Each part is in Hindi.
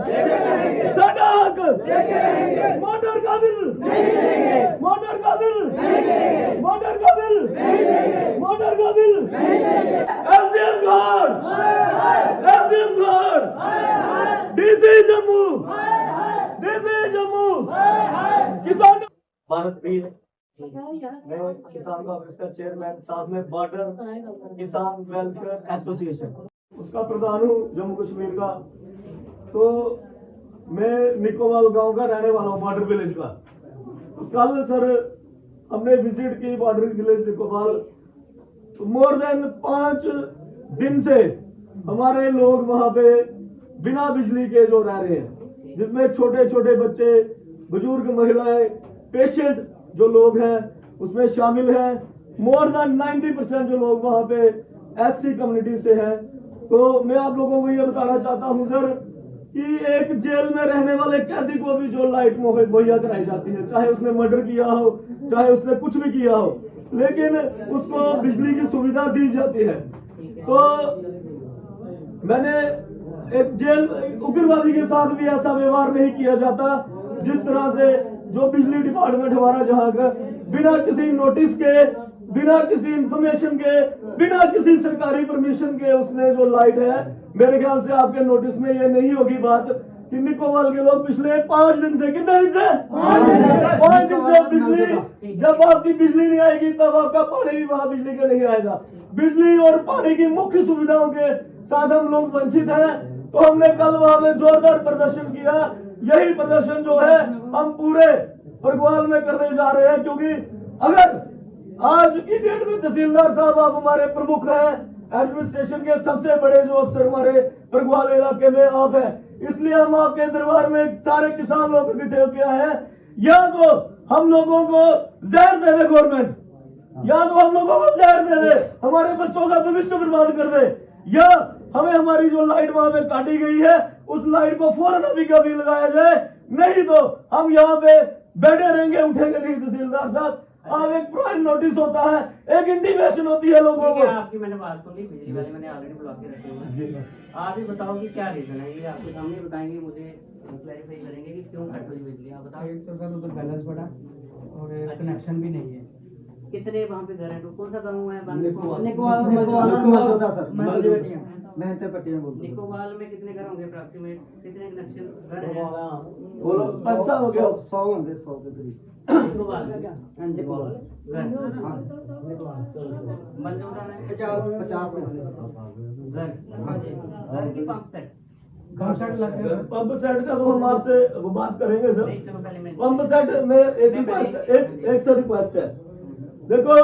साडा हक मोटर का बिल मोटर का बिल मोटर का बिल मोटर का bill SDM God DC Jammu किसान भारत वीर मैं किसान कांग्रेस का चेयरमैन, साथ में बॉर्डर किसान वेलफेयर एसोसिएशन उसका प्रधान हूँ जम्मू कश्मीर का। तो मैं निकोवाल गांव का रहने वाला हूँ, बॉर्डर विलेज का। तो कल सर हमने विजिट की बॉर्डर विलेज निकोवाल। तो मोर देन 5 दिन से हमारे लोग वहां पे बिना बिजली के जो रह रहे हैं, जिसमें छोटे छोटे बच्चे, बुजुर्ग महिलाएं, पेशेंट जो लोग हैं उसमें शामिल हैं। मोर देन 90% जो लोग वहां पे एससी कम्युनिटी से हैं। तो मैं आप लोगों को ये बताना चाहता हूं सर कि एक जेल में रहने वाले कैदी को भी जो लाइट मुहैया कराई जाती है, चाहे उसने मर्डर किया हो, चाहे उसने कुछ भी किया हो, लेकिन उसको बिजली की सुविधा दी जाती है। तो मैंने एक जेल उग्रवादी के साथ भी ऐसा व्यवहार नहीं किया जाता जिस तरह से जो बिजली डिपार्टमेंट हमारा जहां का बिना किसी नोटिस के, बिना किसी इंफॉर्मेशन के, बिना किसी सरकारी परमिशन के उसने जो लाइट है, मेरे ख्याल से आपके नोटिस में ये नहीं होगी बात कि निकोवाल के लोग पिछले 5 दिन से, कितने दिन से 5 दिन से बिजली, जब आपकी बिजली नहीं आएगी तब आपका पानी भी वहां बिजली का नहीं आएगा। बिजली और पानी की मुख्य सुविधाओं के साथ हम लोग वंचित हैं। तो हमने कल वहां में जोरदार प्रदर्शन किया। यही प्रदर्शन जो है हम पूरे बरगवाल में करने जा रहे हैं, क्योंकि अगर आज की डेट में तहसीलदार साहब आप हमारे प्रमुख हैं, एडमिनिस्ट्रेशन के सबसे बड़े जो अफसर हमारे बरगवाल इलाके में आप हैं, इसलिए हम आपके दरबार में सारे किसान लोग इकट्ठे होकर आए हैं। या तो हम लोगों को जहर दे दे गवर्नमेंट, या तो हम लोगों को जहर दे दे, हमारे बच्चों का भविष्य बर्बाद कर दे, या हमें हमारी जो लाइट वहां पे काटी गई है उस लाइट को फौरन अभी कभी लगाया जाए, नहीं तो हम यहाँ पे बैठे रहेंगे, उठेंगे नहीं। तहसीलदार साहब, अब एक प्राइम नोटिस होता है, एक इंटीमेशन होती है लोगों को। आपकी मैंने बात सुनी, बिजली वाले मैंने ऑलरेडी ब्लॉक के रखे हुए हैं। आप ही बताओ कि क्या रीजन है, ये आपके सामने बताएंगे, मुझे क्लैरिफाई करेंगे कि क्यों कट हुई बिजली, आप बताओ। एक तो सर उधर बैलेंस पड़ा और कनेक्शन भी नहीं है। कितने वहाँ पे घर है, कौन सा गाँव है? निकोवाल में कितने घर होंगे अप्रॉक्सीमेट, कितने कनेक्शन घर हैं? बोलो 500 हो गया, 100 होंगे, 100 के करीब। निकोवाल घर मंजूरा में 50 में घर की पंप सेट पंप सेट का तो हम आपसे वो बात करेंगे सर। चलो पहले मैं पंप सेट में एक सौ रिक्वेस्ट है। देखो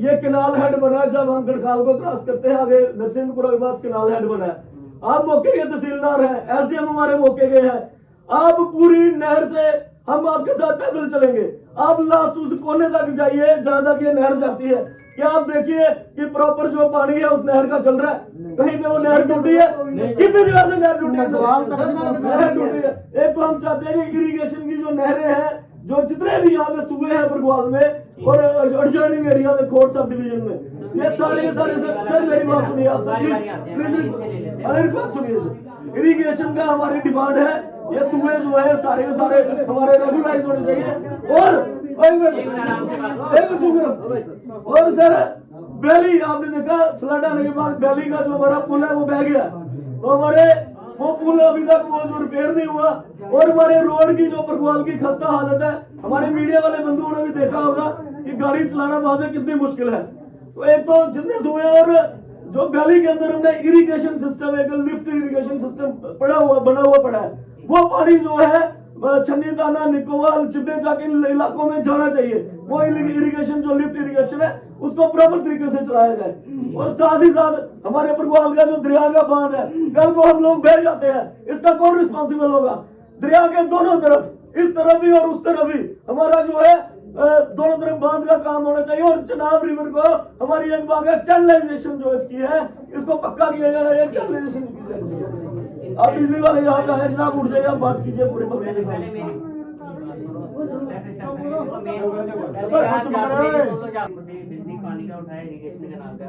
ये किनाल हेड बना है, जब हम गढ़खाल को क्रॉस करते हैं आगे नरसिंहपुरा के पास किनाल हेड बना है। आप मौके के तहसीलदार हैं, एसडीएम हमारे मौके के हैं। आप पूरी नहर से हम आपके साथ पैदल चलेंगे, आप लास्ट उस कोने तक जाइए जहां तक ये नहर जाती है। क्या आप देखिए कि प्रॉपर जो पानी है उस नहर का चल रहा है? कहीं पे वो नहर टूटी है? कितनी जगह से नहर टूटी है? नहर टूटी है। एक तो हम चाहते हैं कि इरिगेशन की जो नहरें हैं, जो जितने भी यहाँ पे सूबे हैं बरगवाल में और एडजॉइनिंग एरिया में, खोट सब डिवीजन में, ये सारे के सारे सर मेरी बात सुनिए आप प्लीज, अरे रिक्वेस्ट सुनिए सर। इरिगेशन का हमारी डिमांड है, ये सूबे जो है सारे के सारे हमारे रेगुलाइज होने चाहिए। और सर बैली, आपने देखा फ्लड आने के बाद बैली का जो हमारा पुल है वो बह गया, तो हमारे वो पुल अभी तक वो जो रिपेयर नहीं हुआ। और हमारे रोड की जो बरगवाल की खस्ता हालत है, हमारे मीडिया वाले बंधुओं ने भी देखा होगा कि गाड़ी चलाना वहां पे कितनी मुश्किल है। तो एक तो जितने सूबे और जो वैली के अंदर हमने इरिगेशन सिस्टम, एक लिफ्ट इरिगेशन सिस्टम बना हुआ पड़ा है, वो पानी जो है छन्नी दाना, निकोवाल, चिब्बे चाक इन इलाकों में जाना चाहिए। वो इरिगेशन जो लिफ्ट इरिगेशन है उसको प्रॉपर तरीके से चलाया जाए। और साथ ही साथ हमारे बरगवाल का जो दरिया का बांध है, कल को हम लोग बह जाते हैं, इसका कौन रिस्पॉन्सिबल होगा? दरिया के दोनों तरफ, इस तरफ भी और उस तरफ भी, हमारा जो है दोनों तरफ बांध का काम होना चाहिए। और चनाब रिवर को हमारी एक बात है, चैनलाइजेशन जो इसकी है इसको पक्का किया जाना है, चैनलाइजेशन की जाए। आप बिजली वाले यहाँ का है जनाब, उठ जाइए, आप बात कीजिए पूरे मसले के साथ। बिजली पानी का उठाया, इरिगेशन का नाम का,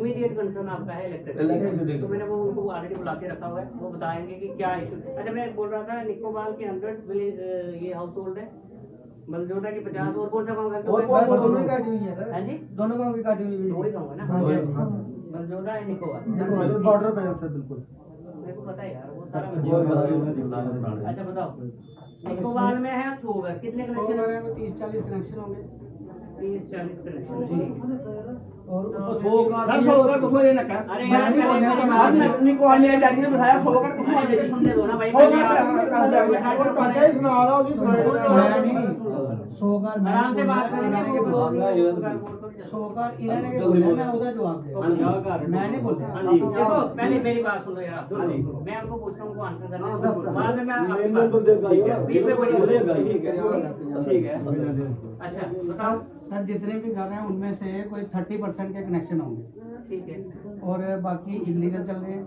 इमीडिएट कंसर्न आपका है इलेक्ट्रिसिटी, तो मैंने वो उनको ऑलरेडी बुला के रखा हुआ है, वो बताएंगे कि क्या इशू। अच्छा मैं बोल रहा था निकोबार के 100 ये हाउस होल्ड है, बलजोदा की 50, और कौन सा गाँव है? दोनों की काटी हुई है सर। हाँ जी, दोनों गाँव की काटी हुई दो ही गाँव है ना, हाँ जी, हाँ। बलजोदा है निकोबार, बॉर्डर पे है सर बिल्कुल। मेरे को पता है यार वो सारा। अच्छा बताओ निकोबार में है 100 घर, कितने कनेक्शन है? 30-40 कनेक्शन होंगे। 30-40 कनेक्शन। और अरे यार पहले सुनने दो ना भाई, आराम से बात करेंगे। मैं उधर जवाब दे, मैंने बोला। देखो पहले मेरी बात सुनो यार, मैं आपको पूछ रहा हूँ, उनको आंसर करना है, बाद में मैं आपकी बात बीच में कोई नहीं। ठीक है। अच्छा बताओ। सर जितने भी घर हैं उनमें से कोई 30% के कनेक्शन होंगे, ठीक है, और बाकी इलीगल चल रहे हैं,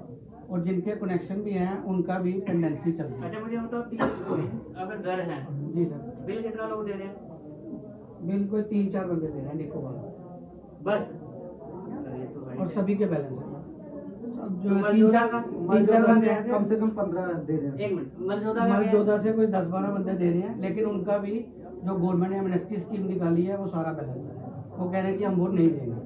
और जिनके कनेक्शन भी हैं उनका भी टेंडेंसी चल रही है। अच्छा मुझे बताओ 30 अगर घर हैं, जी सर, बिल कितना लोग दे रहे हैं? बिल कोई 3-4 बंदे दे रहे हैं निकोबार, बस और सभी के बैलेंस है। जो मलजोदा का 3-4 बंदे हैं, कम से कम 15 दे रहे हैं। एक मिनट, मलजोदा का क्या है? मलजोदा से कोई 10-12 बंदे दे रहे हैं, लेकिन उनका भी जो गवर्नमेंट ने एमनेस्टी स्कीम निकाली है वो सारा बैलेंस है। वो कह रहे हैं कि हम वोट नहीं देंगे,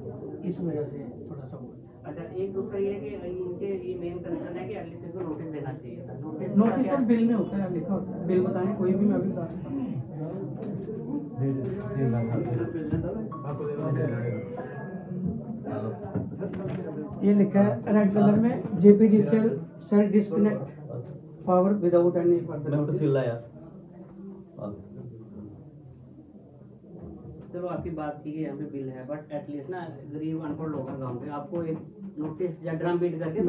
इस वजह से थोड़ा सा वो। अच्छा एक दूसरा ये है कि इनके ये मेन कंसर्न है कि एटलीस्ट इनको नोटिस देना चाहिए था। नोटिस सब बिल में होता है, लिखा होता है, बिल बताएं कोई भी, मैं भी बता सकता हूँ। ये लिखा है रेड कलर में, JPDCL shall disconnect power without any further notice. चलो आपकी बात ठीक है, यहाँ पे बिल है, बट एटलीस्ट ना गरीब अनपढ़ लोग हैं गाँव पे, आपको एक नोटिस या ड्रम बीट करके ये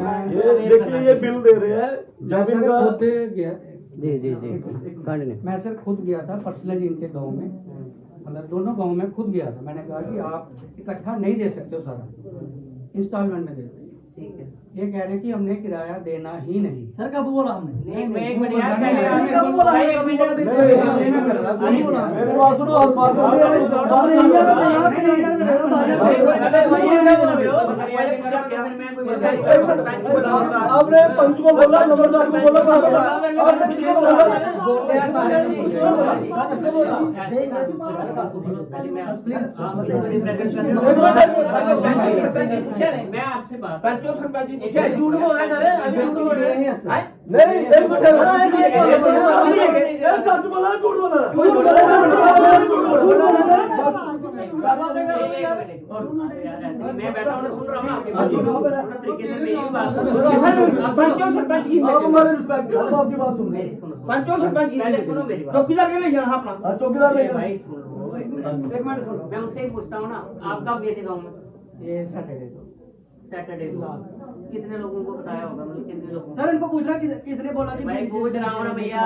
देखिए ये बिल दे रहे हैं मैं जब सर इनका खुद गया, जी मैं सर खुद गया था पर्सनली इनके गांव में, मतलब दोनों गांव में खुद गया था। मैंने कहा कि आप इकट्ठा नहीं दे सकते हो, सारा इंस्टॉलमेंट में देते हैं। ठीक है। ये कह रहे हैं कि हमने किराया देना ही नहीं। सर कब बोला हमने? एक मिनट यार, कब बोला? मेरे पास सुनो और बात आपने पंच को बोला, नंबरदार को बोला, आपने किसको मैं आपसे बात झूठ बोल रहे हैं, अभी झूठ बोल रहे हैं। नहीं एक मिनट सच बोला झूठ बोला, झूठ बोला। मैं बैठा हूँ सुन रहा हूँ आपकी बात, तरीके से मेरी भी बात सुनो। आप हमारे रिस्पेक्ट करो, आपकी बात सुन मेरी सुनो, पहले सुनो मेरी बात। चौकीदार के लिए जाना अपना। चौकीदार नहीं भाई सुन लो एक मिनट। एक मिनट सुनो। मैं उनसे ही पूछता हूँ ना, आप कब गए थे गाँव में? ये सैटरडे को। सैटरडे को। कितने लोगों को बताया होगा, मतलब कितने लोगों को? सर इनको पूछना किसने बोला कि भाई पूछ रहा हूँ ना भैया।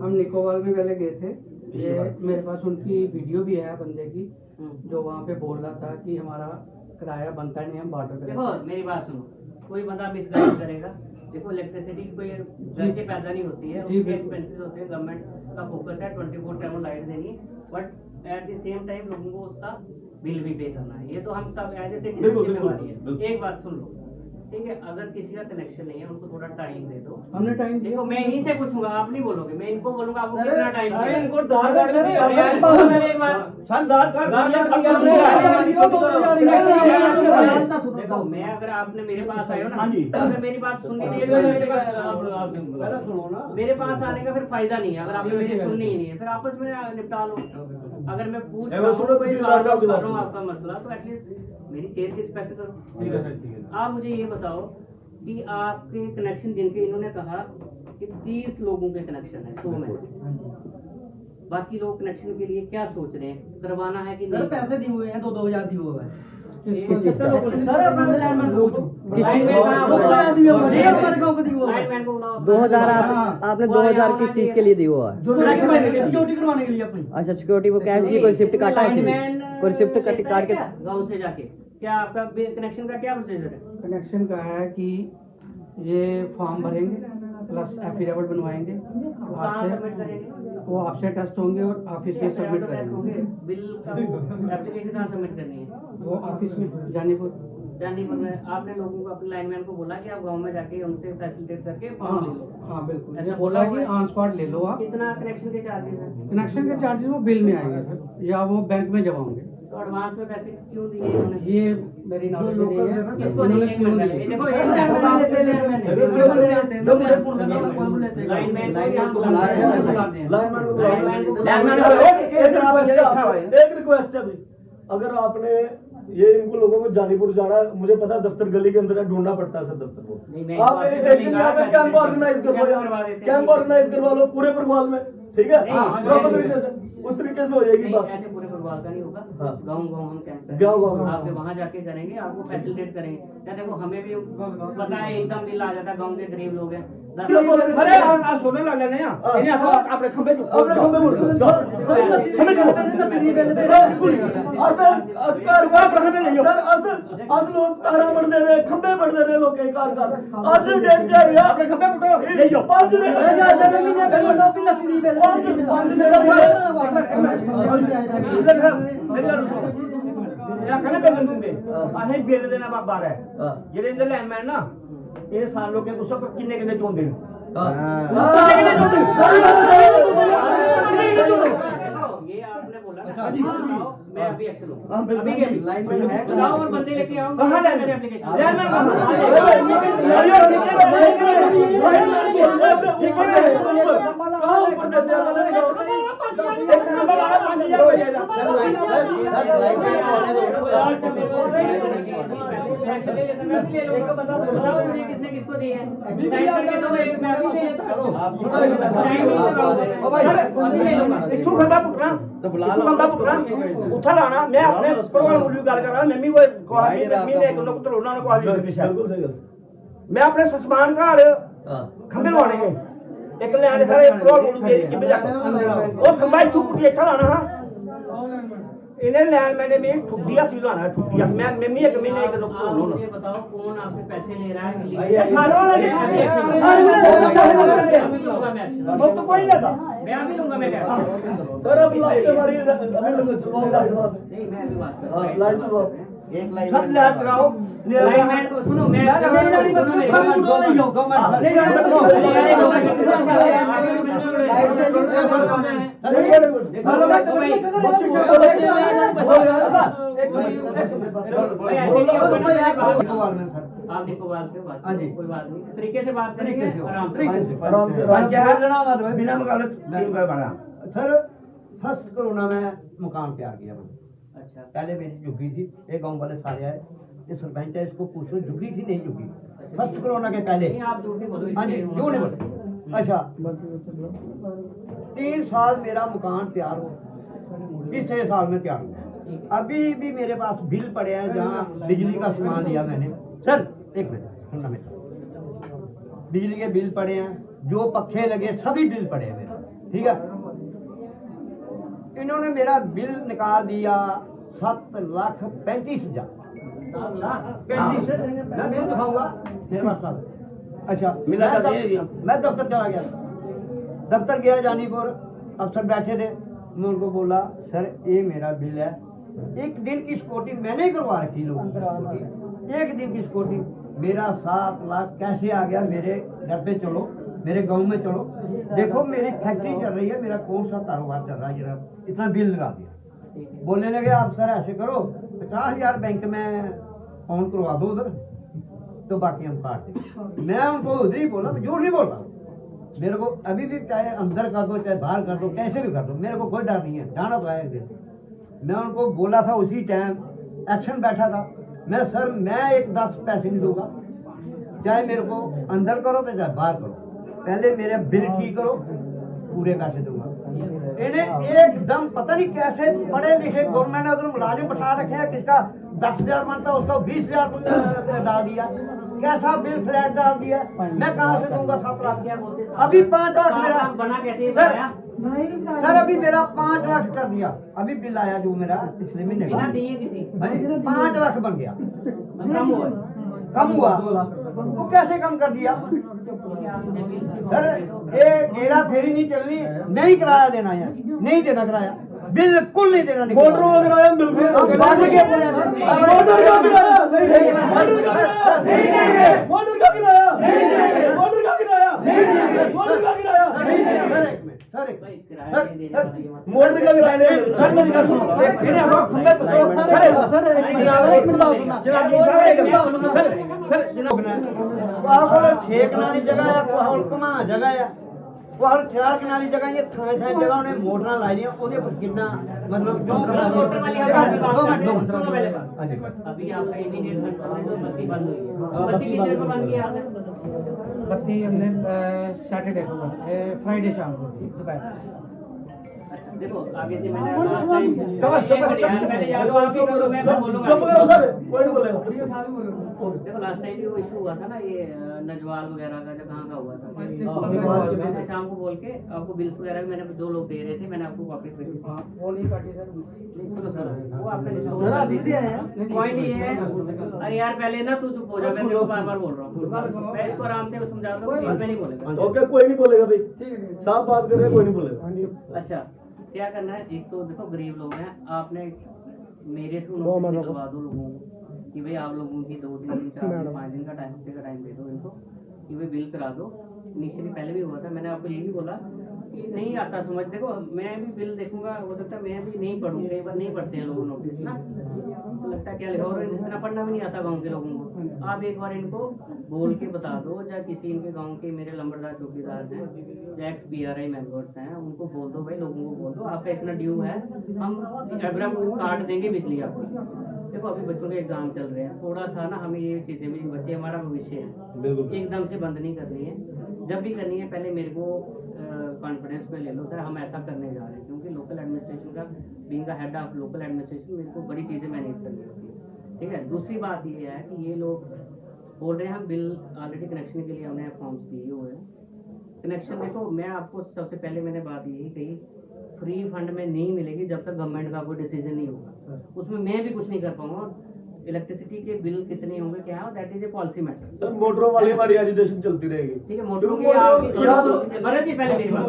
हम निकोबार में पहले गए थे, ये मेरे पास उनकी वीडियो भी है बंदे की, जो वहाँ पे बोल रहा था कि हमारा किराया बनता नहीं, हम बॉर्डर पे देखो मेरी बात सुनो, कोई बंदा मिसगाइड करेगा। देखो इलेक्ट्रिसिटी कोई घर से पैदा नहीं होती है, उसके एक्सपेंसेस होते हैं। गवर्नमेंट का फोकस है 24/7 लाइट देनी है, but at the same time लोगों को उसका बिल भी पे करना है। ये तो हम सब एज ए सिटीजन जिम्मेवारी है। एक बात सुन लो, ठीक है, अगर किसी का कनेक्शन नहीं है उनको थोड़ा टाइम दे दो। हमने टाइम देखो मैं इन्हीं से पूछूंगा, आप नहीं बोलोगे, मैं इनको बोलूंगा आपको कितना टाइम चाहिए। इनको दाल कार्ड अरे यार, सुनो मेरी एक बात। देखो मैं अगर आपने मेरे पास आए हो ना, अगर मेरी बात सुननी नहीं है, मेरे पास आने का फिर फायदा नहीं है। अगर आपने मेरी सुननी ही नहीं है, फिर आपस में निपटा लो। अगर मैं पूछ रहा हूँ कोई सॉल्व कर रहा हूँ आपका मसला, तो एटलीस्ट मेरी चेयर की रिस्पेक्ट करो। आप मुझे ये बताओ कि आपके कनेक्शन जिनके इन्होंने कहा कि 30 लोगों के कनेक्शन है 100 में से, बाकी लोग कनेक्शन के लिए क्या सोच रहे हैं, करवाना है कि सर नहीं? पैसे दिए हुए हैं, 2-2000 दिए हुए हैं। सर अपना लैंडमैन को पूछो। 2000 आपने 2000 किस चीज के लिए दिया हुआ है? सिक्योरिटी करवाने के लिए अपनी। अच्छा सिक्योरिटी वो कैश की कोई शिफ्ट काटा है इसमें? कोई शिफ्ट काट के गाँव से जाके क्या आपका कनेक्शन का क्या प्रोसीजर है? कनेक्शन का है कि ये फॉर्म भरेंगे प्लस एफिडेविट बनवाएंगे कहाँ सबमिट करेंगे? वो आपसे टेस्ट होंगे और ऑफिस में सबमिट करेंगे। बिल का एप्लीकेशन कहाँ सबमिट करनी है? वो ऑफिस में जानीपुर। जानीपुर में आपने लोगों को, अपने लाइनमैन को बोला कि आप गांव में जाके उनसे फैसिलिटेट करके फॉर्म ले लो। हाँ बिल्कुल, ऐसा ये बोला हुआ कि है? ऑन स्पॉट ले लो आप। कितना कनेक्शन के चार्जेस हैं? कनेक्शन के चार्जेस वो बिल में आएंगे सर, या वो बैंक में जमा होंगे। तो एडवांस में पैसे क्यों दिए इन्होंने? ये मेरी नॉलेज में नहीं है, किसको इन्होंने दिए? क्यों देखो दिए। एक लाइनमैन को यहाँ बुलाते हैं। लाइनमैन को लाइनमैन को एक रिक्वेस्ट है भाई, अगर आपने ये इनको लोगों को जानीपुर जाना है, मुझे पता है दफ्तर गली के अंदर है, ढूंढना पड़ता है सर दफ्तर नहीं, मैं को। आप बात एक नहीं दिन कर यहाँ पे रहा, कैंप ऑर्गेनाइज कैंप करवा करवा देते हैं। कैंप ऑर्गेनाइज करवा लो पूरे परवाल में, ठीक है? नहीं, प्रॉपर नहीं, तरीके से, उस तरीके से हो जाएगी नहीं, बात। ऐसे पूरे परिवार का नहीं होगा। हाँ। गाँव हम कैंप गाँव आपके वहाँ जाके करेंगे, आपको फैसिलिटेट करेंगे। क्या देखो हमें भी पता है एकदम बिल आ जाता है, गाँव के गरीब लोग हैं। अरे आज सोने लग जाने हैं इन्हें अपने खंबे अपने खंबे मुड़ अस लोग तारा बन दे रहे, खंबे बन दे रहे लोग कई कार आज डेट चाहिए अपने खंबे पुटो ले जाओ। 5 असें बिल देना बार है जेह्ड़े इंदे लैंडमैन ना ये साल लोकें कुछ किन्ने किन्ने चोंदे न ये आपने बोला ना, बताओ, मैं अभी एक्शन लूंगा। अभी के बताओ और बंदे लेके आओ। कहाँ मेरे लैंडमैन एप्लीकेशन लैंडमैन बताओ मुझे किसने किसको दी है? साइन करके दो, एक मैं भी ले लेता हूँ। साइन नहीं लगाओ। इत्थों खंबा पुटना इत्थों खंबा पुटना उत्थे लाना मैं अपने परिवार मुल्ली गल कर रहा मैं कोई कोई महीने एक लोग तो उन्होंने कोई बिल्कुल सही गल। मैं अपने ससमान घर खंबे लवाने हैं एक लैंड सारे परिवार मुल्ली के जिम्मे जाकर वो खंबा इत्थों पुटी इत्थे लाना हां इन्हें लैंड मैंने में ठुड्डिया चीज लाना है ठुड्डिया मैं भी एक महीने एक लोग तो आप मुझे बताओ कौन आपसे पैसे ले रहा है? ये सारे वाले मैं तो कोई लेता मैं अभी लूंगा। मैं क्या सर अब हमारी नहीं, मैं अभी बात कर रहा हूँ। लाइट चलो सब लैंड कराओ लाइनमैन को सुनो, मैं आप निकोबार से बात करो, कोई बात नहीं, तरीके से बात करेंगे, आराम से। बिना मुकाबले 3 बार बना सर फर्स्ट कोरोना में मकान तैयार किया मैंने। अच्छा, पहले मेरी झुग्गी थी, ये गांव वाले सारे आए, ये सरपंच है इसको पूछो झुग्गी थी नहीं झुग्गी। फर्स्ट कोरोना के पहले नहीं आप झूठ नहीं बोलो। हाँ जी क्यों नहीं बोले। अच्छा 3 साल मेरा मकान तैयार हो, तीसरे साल में तैयार हुआ। अभी भी मेरे पास बिल पड़े हैं जहाँ बिजली का सामान लिया मैंने। सर एक मिनट सुनना मेरा, बिजली के बिल पड़े हैं, जो पखे लगे सभी बिल पड़े हैं मेरे, ठीक है। इन्होंने मेरा बिल निकाल दिया 7,35,000। 35 मैं बिल दिखाऊंगा मेरे पास सब। अच्छा मिला था मैं दफ्तर चला गया, दफ्तर गया जानीपुर, अफसर बैठे थे, मैं उनको बोला सर ये मेरा बिल है, एक दिन की सिक्योरिटी मैंने ही करवा रखी लोगों की, एक दिन की सिक्योरिटी मेरा 7 लाख कैसे आ गया मेरे घर पे। चलो मेरे गांव में चलो देखो मेरी फैक्ट्री चल रही है, मेरा कौन सा कारोबार चल रहा है, जरा इतना बिल लगा दिया। बोलने लगे आप सर ऐसे करो 50,000 बैंक में फोन करवा दो उधर, तो बाकी हम काट दें। मैं उनको उधर ही बोला, मैं झूठ नहीं बोल रहा, मेरे को अभी भी चाहे अंदर कर दो चाहे बाहर कर दो कैसे भी कर दो, मेरे को कोई डर नहीं है, जाना तो है एक दिन। मैं उनको बोला था उसी टाइम एक्शन बैठा था, मैं सर मैं एक 10 पैसे नहीं दूंगा, चाहे मेरे को अंदर करो तो चाहे बाहर करो, पहले मेरे बिल ठीक करो, पूरे पैसे दूंगा। इन्हें एकदम पता नहीं कैसे पढ़े लिखे गवर्नमेंट ने उधर मुलाजिम बैठा रखे हैं, किसका 10,000 बनता उसका 20,000 डाल दिया, कैसा बिल फ्लैट डाल दिया, मैं कहाँ से दूंगा 7 लाख। अभी 5 लाख मेरा बना कैसे सर बनाया? सर अभी मेरा 5 लाख कर दिया, अभी बिल आया जो मेरा पिछले महीने का, बिना दिए किसी 5 लाख बन गया, कम हुआ कम हुआ, वो कैसे कम कर दिया सर? ये हेरा फेरी नहीं चलनी, नहीं किराया देना है, नहीं देना किराया, बिल्कुल नहीं देना। मोटर का किराया बिल्कुल बांध के बोले मोटर का किराया नहीं देंगे, मोटर का किराया नहीं देंगे, मोटर का किराया नहीं देंगे, मोटर का किराया नहीं देंगे, मोटर का किराया नहीं देंगे, भाई किराया नहीं देने वाला ये मत। मोटर का किराया नहीं देंगे। सर मेरी बात सुनो, इन्हें हम खंबे पर सर आपको 6 कनाली जगह है, कोई कमा जगह है, वो 4 कनाली जगह, ये थां जगह उन्हें मोटर लाई दी, ਉਹਦੇ पर कितना मतलब मोटर वाली हम बात कर रहे हैं। सुनो पहले बात, अभी आपका इमीडिएट कंट्रोल जो बत्ती बंद हुई है, बत्ती किस डेट को बंद किया आपने? बत्ती हमने सैटरडे को, फ्राइडे शाम को दोपहर। देखो आगे से मैंने लास्ट टाइम पहले याद हो आपको बोलो, मैं बोलूंगा चुप करो सर, कोई नहीं बोलेगा। देखो लास्ट टाइम जो इशू हुआ था ना ये नजवाल वगैरह का, जब कहाँ का हुआ था, मैं शाम को बोल के आपको बिल्स वगैरह भी मैंने 2 लोग दे रहे थे, मैंने आपको वापस भेजी थी। वो नहीं काटी सर। नहीं सुनो सर, वो आपने पॉइंट ये है, अरे यार पहले ना तू चुप हो जा, मैं तेरे को बार बार बोल रहा हूँ, मैं इसको आराम से समझाता हूँ, इसमें नहीं बोलेगा। ओके कोई नहीं बोलेगा भाई, साफ बात कर रहे हैं, कोई नहीं बोलेगा। अच्छा क्या करना है, एक तो देखो गरीब लोग हैं, आपने मेरे थ्रू नोटिस निकलवा दो लोगों को कि भाई आप लोगों की 2 दिन 4 दिन 5 दिन का टाइम, हफ्ते का टाइम दे दो इनको कि भाई बिल करा दो। इनिशियली पहले भी हुआ था, मैंने आपको यही बोला कि नहीं आता समझ। देखो मैं भी बिल देखूंगा, हो सकता है मैं भी नहीं पढ़ूँ, कई बार नहीं पढ़ते हैं लोग नोटिस ना, तो लगता है क्या लिखा, और इतना पढ़ना भी नहीं आता गाँव के लोगों को। आप एक बार इनको बोल के बता दो, या किसी इनके गाँव के मेरे लंबरदार चौकीदार हैं, या एक्स BRI मेंबर्स हैं, उनको बोल दो भाई, लोगों को बोल दो आपका इतना ड्यू है, हम एब्रम काट देंगे बिजली आपको। देखो अभी बच्चों के एग्जाम चल रहे हैं, थोड़ा सा ना हमें ये चीज़ें भी, बच्चे हमारा भविष्य है, एकदम से बंद नहीं करनी है। जब भी करनी है पहले मेरे को कॉन्फिडेंस में ले लो सर, हम ऐसा करने जा रहे हैं, क्योंकि लोकल एडमिनिस्ट्रेशन का being the head of local administration मेरे को बड़ी चीज़ें मैनेज करनी होती है। ठीक है, दूसरी बात ये है कि ये लोग बोल रहे हैं हम बिल ऑलरेडी कनेक्शन के लिए हमने फॉर्म्स दिए हुए हैं। कनेक्शन देखो, मैं आपको सबसे पहले मैंने बात यही कही, फ्री फंड में नहीं मिलेगी जब तक गवर्नमेंट का कोई डिसीजन नहीं होगा, उसमें मैं भी कुछ नहीं कर पाऊंगा। इलेक्ट्रिसिटी के बिल कितने होंगे क्या है, that is a policy matter. Sir मोटरों वाली हमारी एजुटेशन चलती रहेगी। ठीक है, मोटरों की भरत जी पहले मेरी बात,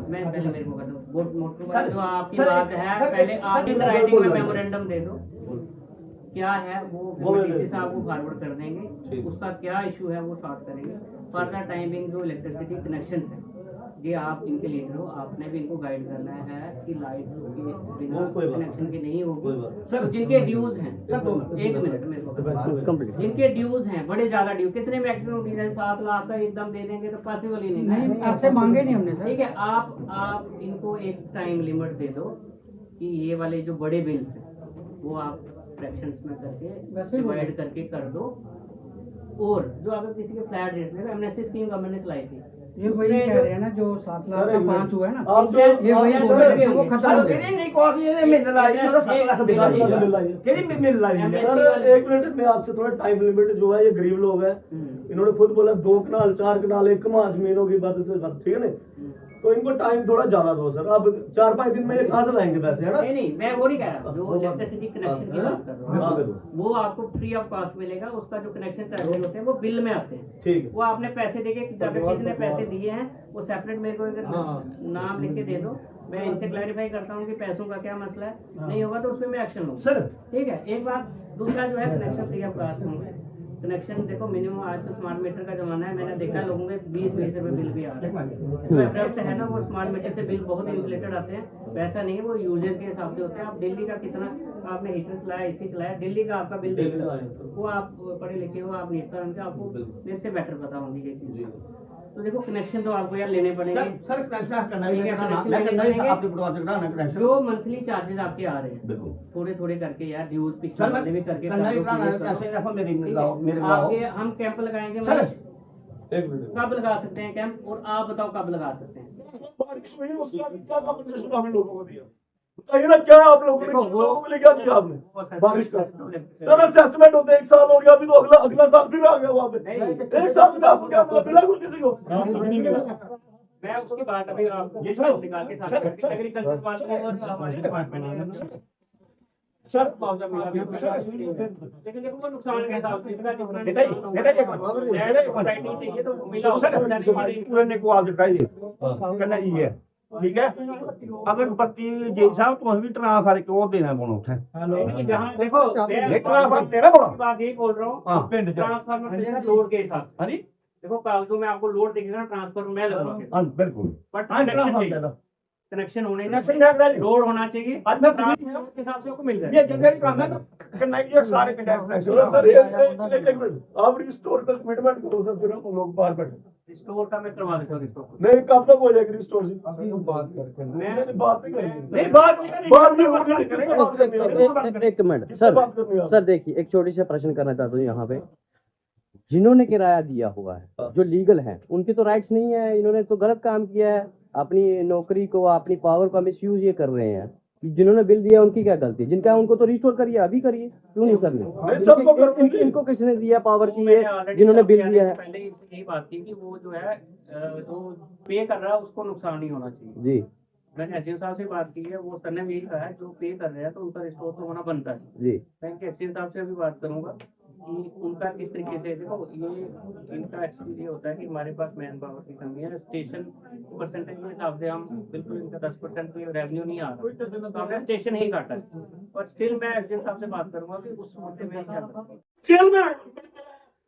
मैं पहले मेरे को कहता हूँ, मोटरों का जो आपकी बात है, पहले आप इन राइटिंग में मेमोरेंडम दे दो, क्या है वो डीसी साहब को फॉरवर्ड कर देंगे, उसका क्या इशू है वो सॉर्ट करेंगे। फर्दर टाइमिंग जो इलेक्ट्रिसिटी कनेक्शन है ये आप इनके लिख लो, आपने भी इनको गाइड करना है कि लाइट के बिना कनेक्शन के नहीं होगी। सर जिनके ड्यूज हैं, एक मिनट मेरे को, जिनके ड्यूज हैं बड़े ज्यादा ड्यू, कितने मैक्सिमम ड्यू है, 7 लाख का एकदम दे देंगे तो पॉसिबल ही नहीं। ऐसे मांगे नहीं हमने सर। ठीक है, आप इनको एक टाइम लिमिट दे दो कि ये वाले जो बड़े बिल्स हैं वो आप फ्रैक्शंस में करके डिवाइड करके कर दो। और जो अगर किसी के फ्लैट रेट में, एमनेस्टी स्कीम गवर्नमेंट ने चलाई थी, ये वही कह रहे हैं ना जो 7 लाख का 5 हुआ है ना, आप जो ये वही बोल रहे हैं वो खत्म हो गया। ਕਿਹੜੀ ਨਹੀਂ ਕੋ ਕਿ ਇਹਨੇ ਮਿਲ ਲਾਈ ਉਹਦਾ 7 ਲੱਖ ਬਿੱਲ ਆਈ ਕਿਹੜੀ मिल लाई है? सर एक मिनट, मैं आपसे थोड़ा टाइम लिमिट जो है, ये गरीब लोग हैं, इन्होंने खुद बोला 2 कनाल 4 कनाल 1 कमा जमीन होगी बद से बद, ठीक है ना, तो इनको टाइम थोड़ा ज्यादा दो सर। अब 4-5 दिन में ये कहाँ से लाएंगे पैसे, है ना? नहीं मैं वो नहीं कह रहा, जो इलेक्ट्रिसिटी कनेक्शन की बात कर रहा हूँ वो आपको फ्री ऑफ कॉस्ट मिलेगा। उसका जो कनेक्शन चार्जेस होते हैं वो बिल में आते हैं, ठीक है। वो आपने पैसे देके, अगर किसी ने पैसे दिए हैं वो सेपरेट मेरे को अगर नाम लिख के दे दो, मैं इनसे क्लैरिफाई करता हूँ कि पैसों का क्या मसला है, नहीं होगा तो उसमें मैं एक्शन लूँगा सर ठीक है। एक बात, दूसरा जो है कनेक्शन फ्री ऑफ कॉस्ट होंगे। कनेक्शन देखो मिनिमम आज तो स्मार्ट मीटर का जमाना है, मैंने देखा लोगों के 20-20 रुपए बिल भी आ रहे हैं। जो एब्रप्ट है ना, वो स्मार्ट मीटर से बिल बहुत इन्फ्लेटेड आते हैं, वैसा नहीं है, वो यूजेज के हिसाब से होते हैं। आप दिल्ली का कितना आपने हीटर चलाया, एसी चलाया, दिल्ली का आपका बिल देख सकते हैं, वो आप पढ़े लिखे हो, आप नीट का आपको मेरे से बेटर पता होंगी ये चीज़। तो देखो कनेक्शन तो आपको यार लेने पड़ेंगे, सर कनेक्शन करना ठीक है, है, कनेक्शन लेने पड़ेंगे। आपके पटवा से कराना कनेक्शन जो मंथली चार्जेस आपके आ रहे हैं थोड़े थोड़े करके यार, ड्यूज पिछले सर वाले भी करके करना ही कर दो, कराना है, clear कर दो। कैसे देखो मेरी ठीक लाओ है? मेरे लाओ आपके हम कैंप लगाएंगे, सर मतलब एक मिनट, कब लगा सकते हैं कैंप, और आप बताओ कब लगा सकते हैं। बारिश हुई उसका क्या कंपनसेशन आपने लोगों को दिया, बताइए ना, क्या आप लोगों ने, देखो, वो- लोगों के लिए क्या किया आपने बारिश का? नहीं, सर असेसमेंट होते 1 साल हो गया, अभी तो अगला साल फिर आ गया वहाँ पे। 1 साल में आपको क्या मिला? मिला कुछ किसी को? मैं उसकी बात अभी आप निकाल के साथ एग्रीकल्चर डिपार्टमेंट और हमारे डिपार्टमेंट सर मुआवजा मिला लेकिन देखो वो नुकसान के हिसाब से इसका डिफरेंस नेताजी चाहिए तो मिला पूरे ने को आप दिखाइए कहना ये है ठीक है अगर पत्ती जे साहब तो भी ट्रांसफर क्यों देना पड़ो उठे जहाँ देखो ये ट्रांसफर तेरा पड़ा बात यही बोल रहा हूँ ट्रांसफार्मर लोड के हिसाब से हां जी देखो कागजों में आपको लोड दिखेगा ट्रांसफर में लगवाओगे हां बिल्कुल बट कनेक्शन चाहिए कनेक्शन होने लोड होना चाहिए आज मैं ट्रांसफार्मर के हिसाब से आपको मिल ये जाएगा जनरल काम है तो कनेक्ट सारे सर एक मिनट आप रिस्टोर का कमिटमेंट करो सर, फिर हम लोग बाहर बैठे। स्टोर का मैं करवा देता हूँ रिस्टोर नहीं कब तक हो जाएगी रिस्टोर जी? अभी हम बात करते हैं। नहीं बात नहीं करेंगे, नहीं बात नहीं करनी बात नहीं करेंगे। एक मिनट किससे बात करनी है आप? सर देखिए एक छोटी सी प्रश्न करना चाहता हूँ यहाँ पे। जिन्होंने किराया दिया हुआ है जो लीगल है उनके तो राइट्स नहीं है, इन्होंने तो गलत काम किया है, अपनी नौकरी को अपनी पावर का मिसयूज ये कर रहे हैं। जिन्होंने बिल दिया उनकी क्या गलती? जिनका है उनको तो रिस्टोर करिए, अभी करिए, क्यों नहीं करनी? सबको करनी चाहिए। इनको किसने दिया पावर की ये जिन्होंने बिल दिया है? पहले यही बात थी कि वो जो है जो पे कर रहा है उसको नुकसान नहीं होना चाहिए। जी मैंने एसडीएम साहब से बात की है, वो सर ने भी यही कहा है जो पे कर रहे हैं तो उनका रिस्टोर तो होना बनता है। जी मैं एसडीएम साहब से भी बात करूंगा कि उनका किस तरीके से देखो ये इनका एक्चुअली ये होता है कि हमारे पास मैन पावर की कमी है। स्टेशन परसेंटेज के हिसाब से हम बिल्कुल इनका 10% रेवेन्यू नहीं आ रहा तो हमने स्टेशन ही काटा है। और स्टिल मैं एसडीएम साहब से बात करूंगा कि उस मुद्दे में क्या जेल में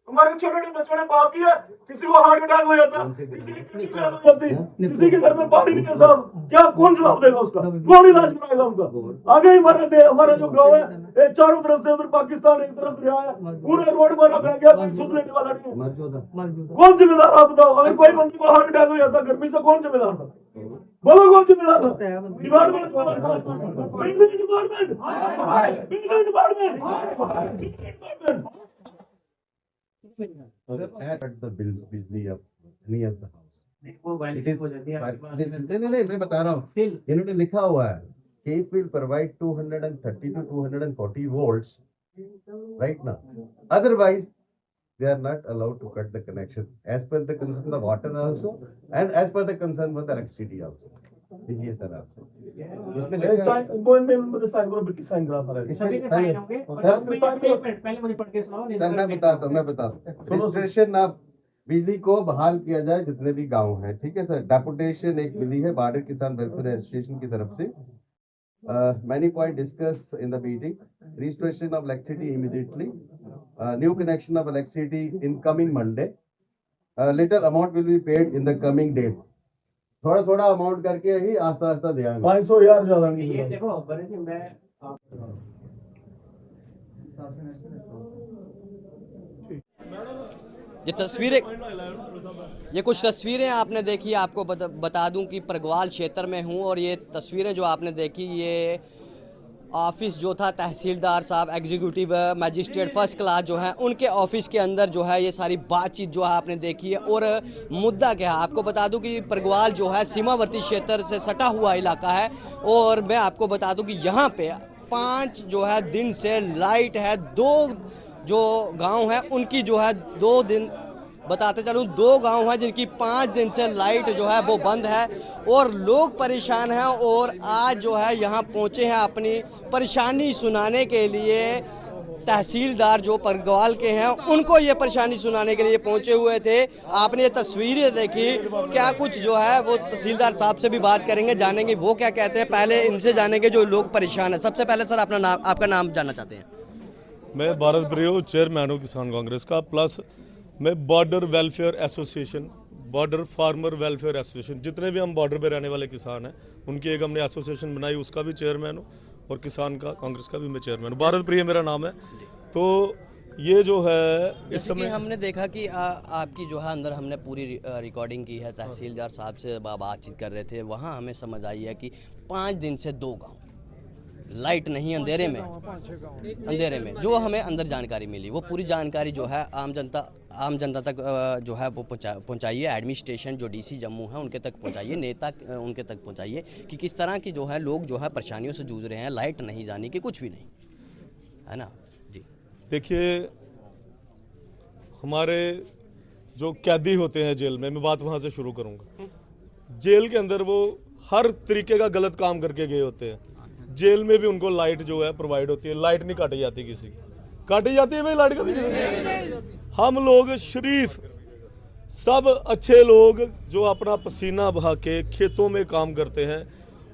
हमारे छोटे छोटे बच्चों ने पाप किया, किसी को हार्ट अटैक हो जाता, किसी की किडनी खराब हो जाती, किसी के घर में पानी नहीं है साहब, क्या कौन जवाब देगा उसका? कौन इलाज कराएगा उनका? आगे ही हमारा जो गाँव है ये चारों तरफ से, उधर पाकिस्तान एक तरफ दरिया है, पूरे रोड पर बह गया, कोई सुध लेने वाला नहीं है। कौन जिम्मेदार आप बताओ? अगर कोई बंदे को हार्ट अटैक हो जाता गर्मी से, कौन जिम्मेदार था? बोलो कौन जिम्मेदार था? डिपार्टमेंट At the bills बिजली अब near the house. वो It वायलेशन is हो जाती है नहीं मैं बता रहा हूँ Still. इन्होंने लिखा हुआ है कि it will provide 230 to 240 volts right now. Otherwise they are not allowed to cut the connection as per the concern of the water also and as per the concern of the electricity also. देखिए सर आप इसमें लिखा है साइन करो, बिल्कुल साइन करा था। सभी के साइन होंगे। एक मिनट पहले मुझे पढ़ के सुनाओ। सर मैं बताता हूँ रजिस्ट्रेशन ऑफ बिजली को बहाल किया जाए जितने भी गांव हैं, ठीक है सर। डेपुटेशन एक मिली है बॉर्डर किसान वेलफेयर एसोसिएशन की तरफ से। Many point discuss in the meeting, restoration of electricity immediately, new connection of electricity in coming Monday, little amount will be paid in the coming day. थोड़ा थोड़ा अमाउंट करके ही आस्ता आस्ता देंगे। 500 यार ज्यादा नहीं। ये देखो बड़े जी मैं ये तस्वीरें, ये कुछ तस्वीरें आपने देखी, आपको बता दूं कि परगवाल क्षेत्र में हूं और ये तस्वीरें जो आपने देखी ये ऑफिस जो था तहसीलदार साहब एग्जीक्यूटिव मजिस्ट्रेट फर्स्ट क्लास जो है उनके ऑफिस के अंदर जो है ये सारी बातचीत जो है आपने देखी है। और मुद्दा क्या है आपको बता दूं कि परगवाल जो है सीमावर्ती क्षेत्र से सटा हुआ इलाका है और मैं आपको बता दूं कि यहाँ पे 5 जो है दिन से लाइट है। 2 जो गांव है उनकी जो है 2 दिन बताते चलूँ 2 गांव हैं जिनकी 5 दिन से लाइट जो है वो बंद है और लोग परेशान हैं। और आज जो है यहाँ पहुँचे हैं अपनी परेशानी सुनाने के लिए। तहसीलदार जो परगवाल के हैं उनको ये परेशानी सुनाने के लिए पहुँचे हुए थे। आपने ये तस्वीरें देखी, क्या कुछ जो है वो तहसीलदार साहब से भी बात करेंगे, जानेंगे वो क्या कहते हैं। पहले इनसे जानेंगे जो लोग परेशान हैं। सबसे पहले सर अपना नाम, आपका नाम जानना चाहते हैं। मैं भारत प्रियो चेयरमैन हूँ किसान कांग्रेस का, प्लस मैं border welfare association, border farmer welfare association, जितने भी हम बॉर्डर पे रहने वाले किसान हैं उनकी एक हमने एसोसिएशन बनाई, उसका भी चेयरमैन हूँ और किसान का कांग्रेस का भी मैं चेयरमैन हूँ। भारत प्रिय मेरा नाम है। तो ये जो है इस समय हमने देखा कि आपकी जो है अंदर हमने पूरी रिकॉर्डिंग की है, तहसीलदार साहब से बातचीत कर रहे थे, वहाँ हमें समझ आई है कि 5 दिन से 2 गाँव लाइट नहीं, अंधेरे में जो हमें अंदर जानकारी मिली वो पूरी जानकारी जो है आम जनता तक जो है वो पहुंचाइए। एडमिनिस्ट्रेशन जो डीसी जम्मू है उनके तक पहुंचाइए, नेता उनके तक पहुंचाइए कि किस तरह की जो है लोग जो है परेशानियों से जूझ रहे हैं, लाइट नहीं जाने की कुछ भी नहीं है ना जी। देखिए हमारे जो कैदी होते हैं जेल में, मैं बात वहाँ से शुरू करूँगा। जेल के अंदर वो हर तरीके का गलत काम करके गए होते हैं। जेल में भी उनको लाइट जो है प्रोवाइड होती है, लाइट नहीं काटी जाती किसी की, काटी जाती है भाई लाइट कभी नहीं। हम लोग शरीफ सब अच्छे लोग जो अपना पसीना बहा के खेतों में काम करते हैं,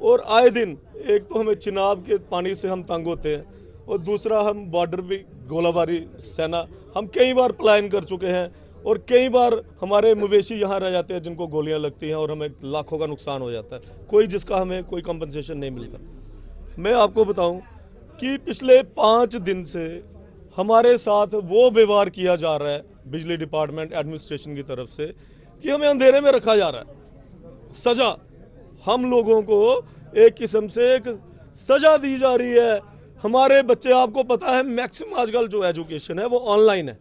और आए दिन एक तो हमें चिनाब के पानी से हम तंग होते हैं, और दूसरा हम बॉर्डर पे गोलाबारी सेना हम कई बार पलायन कर चुके हैं, और कई बार हमारे मवेशी यहाँ रह जाते हैं जिनको गोलियां लगती हैं और हमें लाखों का नुकसान हो जाता है, कोई जिसका हमें कोई कंपनसेशन नहीं मिलता। मैं आपको बताऊं कि पिछले 5 दिन से हमारे साथ वो व्यवहार किया जा रहा है बिजली डिपार्टमेंट एडमिनिस्ट्रेशन की तरफ से कि हमें अंधेरे में रखा जा रहा है। सजा हम लोगों को एक किस्म से एक सजा दी जा रही है। हमारे बच्चे, आपको पता है मैक्सिमम आजकल जो एजुकेशन है वो ऑनलाइन है।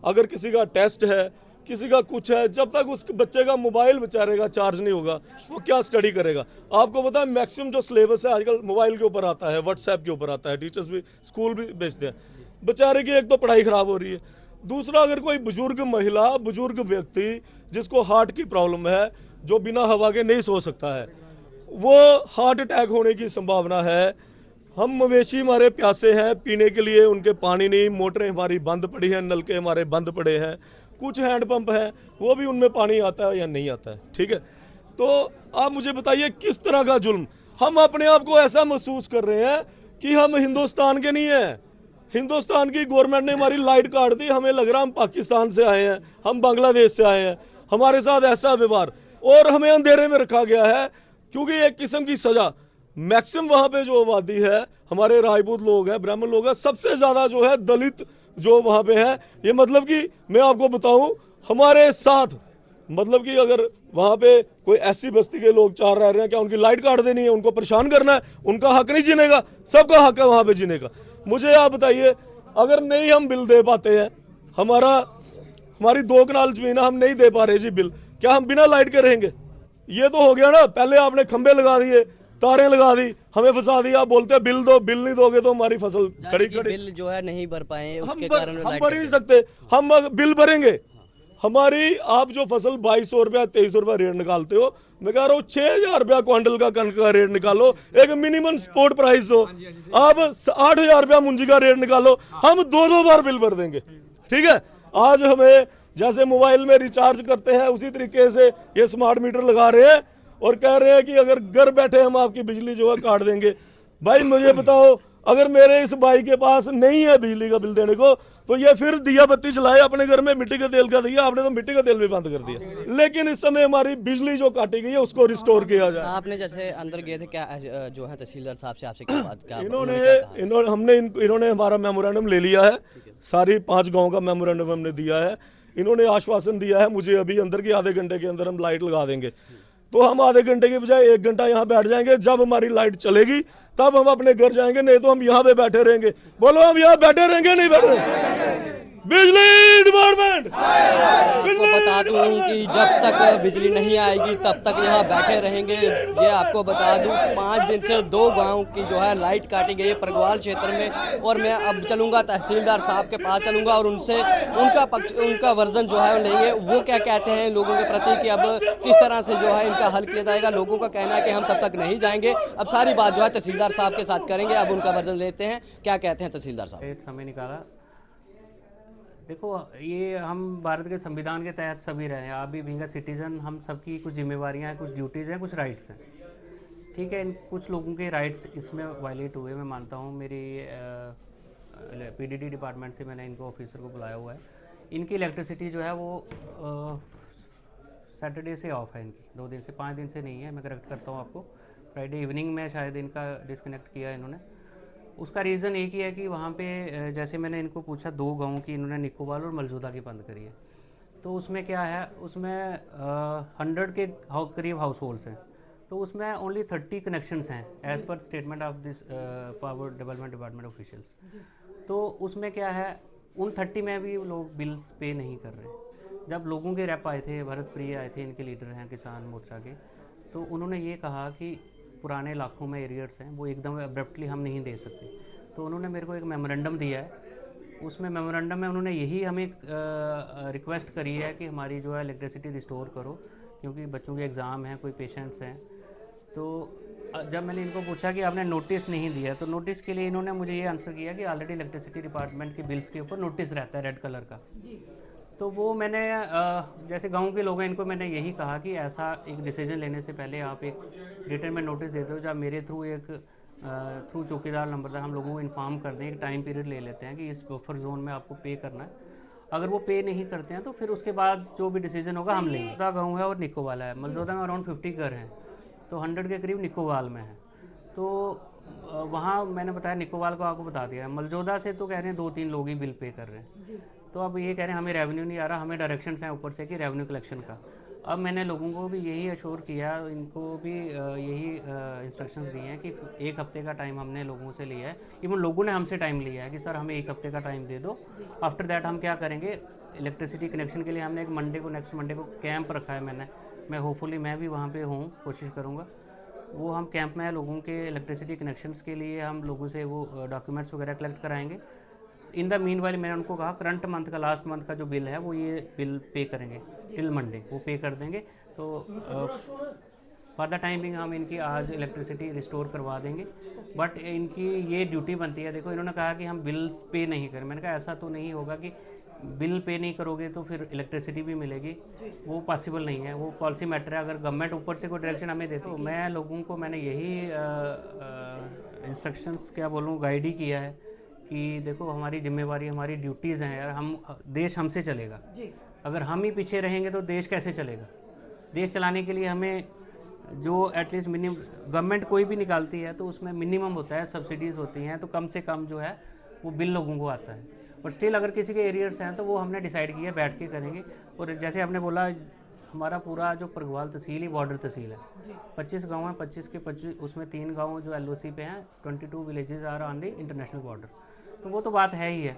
अगर किसी का टेस्ट है, किसी का कुछ है, जब तक उस बच्चे का मोबाइल बेचारे का चार्ज नहीं होगा वो क्या स्टडी करेगा। आपको पता है मैक्सिमम जो सिलेबस है आजकल मोबाइल के ऊपर आता है, व्हाट्सएप के ऊपर आता है, टीचर्स भी स्कूल भी भेजते हैं। बेचारे की एक तो पढ़ाई खराब हो रही है, दूसरा अगर कोई बुजुर्ग महिला, बुजुर्ग व्यक्ति जिसको हार्ट की प्रॉब्लम है, जो बिना हवा के नहीं सो सकता है, वो हार्ट अटैक होने की संभावना है। हम मवेशी हमारे प्यासे हैं, पीने के लिए उनके पानी नहीं, मोटरें हमारी बंद पड़ी हैं, नलके हमारे बंद पड़े हैं, कुछ हैंडपंप हैं वो भी उनमें पानी आता है या नहीं आता है। ठीक है, तो आप मुझे बताइए किस तरह का जुल्म। हम अपने आप को ऐसा महसूस कर रहे हैं कि हम हिंदुस्तान के नहीं हैं। हिंदुस्तान की गवर्नमेंट ने हमारी लाइट काट दी, हमें लग रहा हम पाकिस्तान से आए हैं, हम बांग्लादेश से आए हैं, हमारे साथ ऐसा व्यवहार, और हमें अंधेरे में रखा गया है क्योंकि एक किस्म की सजा। मैक्सिमम वहाँ पे जो आबादी है हमारे राजपूत लोग हैं, ब्राह्मण लोग हैं, सबसे ज़्यादा जो है दलित जो वहाँ पे है। ये मतलब कि मैं आपको बताऊं हमारे साथ, मतलब कि अगर वहाँ पे कोई ऐसी बस्ती के लोग 4 रह रहे हैं, क्या उनकी लाइट काट देनी है, उनको परेशान करना है? उनका हक नहीं जीने का, सबका हक है वहाँ पे जीने का। मुझे आप बताइए, अगर नहीं हम बिल दे पाते हैं, हमारी 2 कनाल जमीन हम नहीं दे पा रहे जी बिल, क्या हम बिना लाइट के रहेंगे? ये तो हो गया ना, पहले आपने खंबे लगा दिए, तारें लगा दी, हमें फंसा दिया, आप बोलते हैं बिल दो, बिल नहीं दोगे तो हमारी फसल खड़ी बिल जो है नहीं भर पाए, उसके कारण हम भर ही नहीं सकते। हम बिल भरेंगे, हमारी आप जो फसल 2200 रुपया 2300 रुपया रेट निकालते हो, मैं कह रहा हूँ 6000 रुपया क्विंटल का कनक का रेट निकालो, एक मिनिमम सपोर्ट प्राइस दो। आप 8000 रुपया मुंजी का रेट निकालो, हम 2-2 बार बिल भर देंगे। ठीक है, आज हमें जैसे मोबाइल में रिचार्ज करते हैं उसी तरीके से ये स्मार्ट मीटर लगा रहे हैं और कह रहे हैं कि अगर घर बैठे हम आपकी बिजली जो है काट देंगे। भाई मुझे बताओ, अगर मेरे इस भाई के पास नहीं है बिजली का बिल देने को, तो ये फिर दिया बत्ती चलाए अपने घर में, मिट्टी के तेल का दिया, आपने तो मिट्टी का तेल भी बंद कर दिया। लेकिन इस समय हमारी बिजली जो काटी गई है उसको रिस्टोर किया जाए। आपने जैसे अंदर गए थे, क्या जो है तहसीलदार साहब से आपसे क्या बात, क्या इन्होंने हमारा मेमोरेंडम ले लिया है, सारी 5 गाँव का मेमोरेंडम हमने दिया है। इन्होंने आश्वासन दिया है मुझे अभी अंदर के आधे घंटे के अंदर हम लाइट लगा देंगे, तो हम आधे घंटे की बजाय 1 घंटा यहाँ बैठ जाएंगे। जब हमारी लाइट चलेगी तब हम अपने घर जाएंगे, नहीं तो हम यहाँ पे बैठे रहेंगे। बोलो हम यहाँ बैठे रहेंगे नहीं बैठे रहेंगे? बिजली डिपार्टमेंट, आपको बता दूं कि जब तक बिजली नहीं आएगी तब तक यहाँ बैठे रहेंगे। ये आपको बता दूं 5 दिन से 2 गांव की जो है लाइट काटी गई है परगवाल क्षेत्र में, और मैं अब चलूंगा तहसीलदार साहब के पास चलूंगा और उनसे उनका वर्जन जो है लेंगे, वो क्या कहते हैं लोगों के प्रति कि अब किस तरह से जो है इनका हल किया जाएगा। लोगों का कहना है कि हम तब तक नहीं जाएंगे। अब सारी बात जो है तहसीलदार साहब के साथ करेंगे। अब उनका वर्जन लेते हैं, क्या कहते हैं तहसीलदार साहब। समय निकाला, देखो ये हम भारत के संविधान के तहत सभी रहे हैं, आप भी बीइंग अ सिटीजन, हम सबकी कुछ जिम्मेवारियां हैं, कुछ ड्यूटीज़ हैं, कुछ राइट्स हैं। ठीक है, कुछ लोगों के राइट्स इसमें वायलेट हुए, मैं मानता हूँ। मेरी पीडीडी डिपार्टमेंट से मैंने इनको ऑफिसर को बुलाया हुआ है। इनकी इलेक्ट्रिसिटी जो है वो सैटरडे से ऑफ है, इनकी 2 दिन से 5 दिन से नहीं है, मैं करेक्ट करता हूँ आपको। फ्राइडे इवनिंग में शायद इनका डिस्कनेक्ट किया इन्होंने। उसका रीज़न एक ही है कि वहाँ पे जैसे मैंने इनको पूछा 2 गाँव की इन्होंने निकोबाल और मलजूदा की बंद करी है, तो उसमें क्या है, उसमें 100 के करीब हाउस होल्ड्स हैं, तो उसमें ओनली 30 कनेक्शंस हैं as per statement of this power development department officials. तो उसमें क्या है, उन 30 में भी लोग बिल्स पे नहीं कर रहे। जब लोगों के रैप आए थे, भरत प्रिय आए थे, इनके लीडर हैं किसान मोर्चा के, तो उन्होंने ये कहा कि पुराने इलाकों में एरियर्स हैं वो एकदम अब्रप्टली हम नहीं दे सकते। तो उन्होंने मेरे को एक मेमोरेंडम दिया है, उसमें मेमोरेंडम में उन्होंने यही हमें रिक्वेस्ट करी है कि हमारी जो है इलेक्ट्रिसिटी रिस्टोर करो, क्योंकि बच्चों के एग्ज़ाम हैं, कोई पेशेंट्स हैं। तो जब मैंने इनको पूछा कि आपने नोटिस नहीं दिया, तो नोटिस के लिए इन्होंने मुझे ये आंसर किया कि ऑलरेडी इलेक्ट्रिसिटी डिपार्टमेंट के बिल्स के ऊपर नोटिस रहता है रेड कलर का। तो वो मैंने जैसे गांव के लोग हैं, इनको मैंने यही कहा कि ऐसा एक डिसीजन लेने से पहले आप एक रिटन में नोटिस दे दो, जब मेरे थ्रू थ्रू चौकीदार नंबरदार हम लोगों को इन्फॉर्म कर दें, एक टाइम पीरियड ले लेते हैं कि इस बफर जोन में आपको पे करना है। अगर वो पे नहीं करते हैं तो फिर उसके बाद जो भी डिसीजन होगा हम लेंगे। गाँव है और निकोवाला है, मलजोदा में अराउंड 50 घर हैं, तो 100 के करीब निकोवाल में है। तो वहाँ मैंने बताया, निकोवाल को आपको बता दिया। मलजोदा से तो कह रहे हैं 2-3 लोग ही बिल पे कर रहे हैं। तो अब ये कह रहे हैं हमें रेवेन्यू नहीं आ रहा, हमें डायरेक्शंस हैं ऊपर से कि रेवेन्यू कलेक्शन का। अब मैंने लोगों को भी यही अश्योर किया, इनको भी यही इंस्ट्रक्शंस दिए हैं कि 1 हफ्ते का टाइम हमने लोगों से लिया है। इवन लोगों ने हमसे टाइम लिया है कि सर हमें 1 हफ्ते का टाइम दे दो। आफ्टर दैट हम क्या करेंगे, इलेक्ट्रिसिटी कनेक्शन के लिए हमने एक नेक्स्ट मंडे को कैंप रखा है। मैं होपफुली मैं भी वहाँ पर हूँ, कोशिश करूँगा। वो हम कैंप में लोगों के इलेक्ट्रिसिटी कनेक्शंस के लिए हम लोगों से वो डॉक्यूमेंट्स वगैरह कलेक्ट कराएंगे। इन द मीन वाइल मैंने उनको कहा करंट मंथ का, लास्ट मंथ का जो बिल है वो ये बिल पे करेंगे टिल मंडे, वो पे कर देंगे। तो फॉर द टाइम बिंग हम इनकी आज इलेक्ट्रिसिटी रिस्टोर करवा देंगे। बट इनकी ये ड्यूटी बनती है। देखो इन्होंने कहा कि हम बिल्स पे नहीं करें, मैंने कहा ऐसा तो नहीं होगा कि बिल पे नहीं करोगे तो फिर इलेक्ट्रिसिटी भी मिलेगी, वो पॉसिबल नहीं है, वो पॉलिसी मैटर है। अगर गवर्नमेंट ऊपर से कोई डायरेक्शन हमें दे, तो मैं लोगों को मैंने यही इंस्ट्रक्शंस क्या बोलूँ गाइड ही किया है कि देखो हमारी जिम्मेवारी, हमारी ड्यूटीज़ हैं यार। हम देश हमसे चलेगा, अगर हम ही पीछे रहेंगे तो देश कैसे चलेगा। देश चलाने के लिए हमें जो एटलीस्ट मिनिमम गवर्नमेंट कोई भी निकालती है तो उसमें मिनिमम होता है, सब्सिडीज़ होती हैं, तो कम से कम जो है वो बिल लोगों को आता है। और स्टिल अगर किसी के एरियर्स हैं तो वो हमने डिसाइड किया बैठ के करेंगे। और जैसे आपने बोला, हमारा पूरा जो परगवाल तहसील ही बॉर्डर तहसील है। 25 गाँव हैं, 25 के 25 उसमें 3 गाँव जो LOC पे हैं, 22 villages are on the international border. तो वो तो बात है ही है,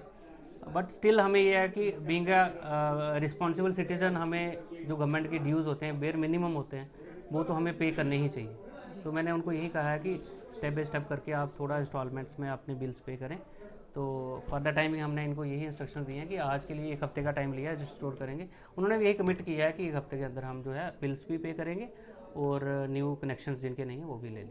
बट स्टिल हमें यह है कि बीइंग अ रिस्पॉन्सिबल सिटीज़न, हमें जो गवर्नमेंट के ड्यूज़ होते हैं, बेयर मिनिमम होते हैं, वो तो हमें पे करने ही चाहिए। तो मैंने उनको यही कहा है कि स्टेप बाय स्टेप करके आप थोड़ा इंस्टॉलमेंट्स में अपने बिल्स पे करें। तो फॉर द टाइमिंग हमने इनको यही इंस्ट्रक्शन दिए हैं कि आज के लिए 1 हफ्ते का टाइम लिया है रिस्टोर करेंगे। उन्होंने भी यही कमिट किया है कि 1 हफ्ते के अंदर हम जो है बिल्स भी पे करेंगे और न्यू कनेक्शंस जिनके नहीं हैं वो भी ले लें।